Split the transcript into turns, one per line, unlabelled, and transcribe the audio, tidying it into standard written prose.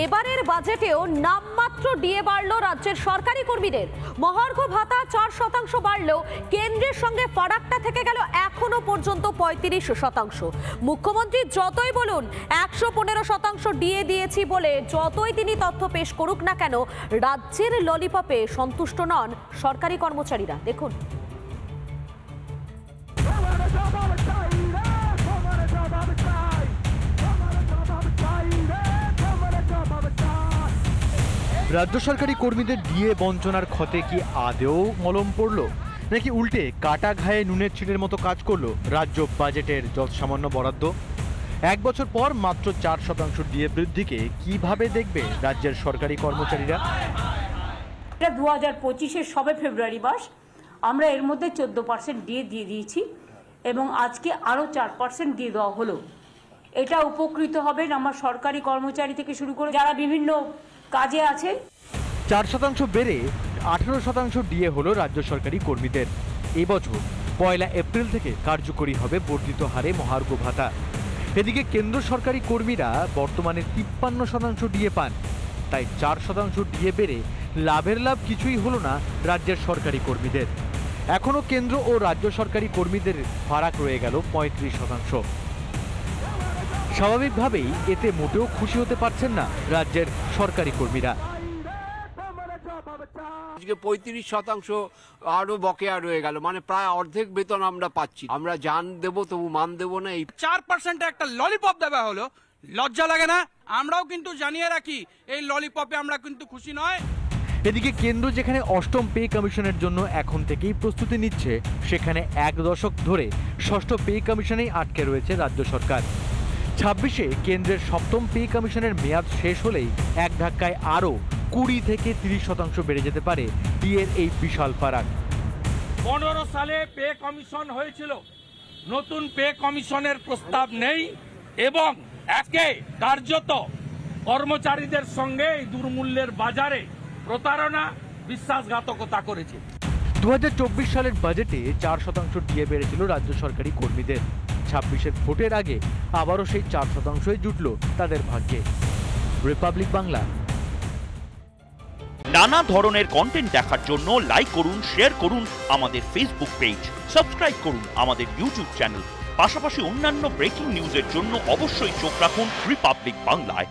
এবারের বাজেটেও নামমাত্র ডিএ বাড়ল রাজ্যের সরকারি কর্মীদের। মহার্ঘ ভাতা 4% বাড়লেও কেন্দ্রের সঙ্গে ফারাকটা থেকে গেল এখনো পর্যন্ত 35%। মুখ্যমন্ত্রী যতই বলুন 115% ডিএ দিয়েছি বলে, যতই তিনি তথ্য পেশ করুক না কেন, রাজ্যের ললিপপে সন্তুষ্ট নন সরকারি কর্মচারীরা। দেখুন,
রাজ্য সরকারি কর্মীদের ডিএ বঞ্চনার ক্ষতে কি আদেও মলম পড়ল, নাকি উল্টে কাটা ঘায়ে নুনের ছিটের মতো কাজ করলো রাজ্য বাজেটের যৎসামান্য বরাদ্দ? এক বছর পর মাত্র 4% ডিএ বৃদ্ধিকে কিভাবে দেখবে রাজ্যের সরকারি কর্মচারীরা?
2025-এর সবে ফেব্রুয়ারি মাস আমরা এর মধ্যে 14% ডিএ দিয়ে দিয়েছি এবং আজকে আরও 4% দিয়ে দেওয়া হলো। এটা উপকৃত হবেন আমার সরকারি কর্মচারী থেকে শুরু করে যারা বিভিন্ন কাজে আছে।
4% বেড়ে 18% ডিএ হলো রাজ্য সরকারি কর্মীদের। এবছর 1 এপ্রিল থেকে কার্যকরী হবে বর্ধিত হারে মহার্ঘ ভাতা। এদিকে কেন্দ্র সরকারি কর্মীরা বর্তমানে 53% ডিএ পান। তাই 4% ডিএ বেড়ে লাভের লাভ কিছুই হলো না রাজ্যের সরকারি কর্মীদের। এখনো কেন্দ্র ও রাজ্য সরকারি কর্মীদের ফারাক রয়ে গেল 35%। স্বাভাবিকভাবেই এতে মোটেও খুশি হতে পারছেন না রাজ্যের সরকারি কর্মীরা।
আজকে 35% আরো বকেয়া রয়ে গেল, মানে প্রায় অর্ধেক বেতন আমরা পাচ্ছি। আমরা জান দেবো তবু মান দেবো না। এই
4% একটা ললিপপ দেওয়া হলো, লজ্জা লাগে না? আমরাও কিন্তু জানিয়ে রাখি, এই ললিপপে আমরা কিন্তু খুশি নয়।
এদিকে কেন্দ্র যেখানে 8ম পে কমিশনের জন্য এখন থেকেই প্রস্তুতি নিচ্ছে, সেখানে 1 দশক ধরে 6ষ্ঠ পে কমিশনেই আটকে রয়েছে রাজ্য সরকার। 26-এ কেন্দ্রের 7ম পে কমিশনের মেয়াদ শেষ হলেই এক ধাক্কায় আরও 20 থেকে 30% বেড়ে যেতে পারে ডিএর এই বিশাল ফারাক।
15 সালে পে কমিশন হয়েছিল, নতুন পে কমিশনের প্রস্তাব নেই এবং একে কার্যত কর্মচারীদের সঙ্গে এই দুর্মূল্যের বাজারে প্রতারণা, বিশ্বাসঘাতকতা করেছে।
2024 সালের বাজেটে 4% ডিএ বেড়েছিল রাজ্য সরকারি কর্মীদের। 26-এর ভোটের আগে আবারও সেই 4%ই জুটল তাদের ভাগ্যে। রিপাবলিক বাংলা।
নানা ধরনের কন্টেন্ট দেখার জন্য লাইক করুন, শেয়ার করুন আমাদের ফেসবুক পেজ, সাবস্ক্রাইব করুন আমাদের ইউটিউব চ্যানেল। পাশাপাশি অন্যান্য ব্রেকিং নিউজের জন্য অবশ্যই চোখ রাখুন রিপাবলিক বাংলায়।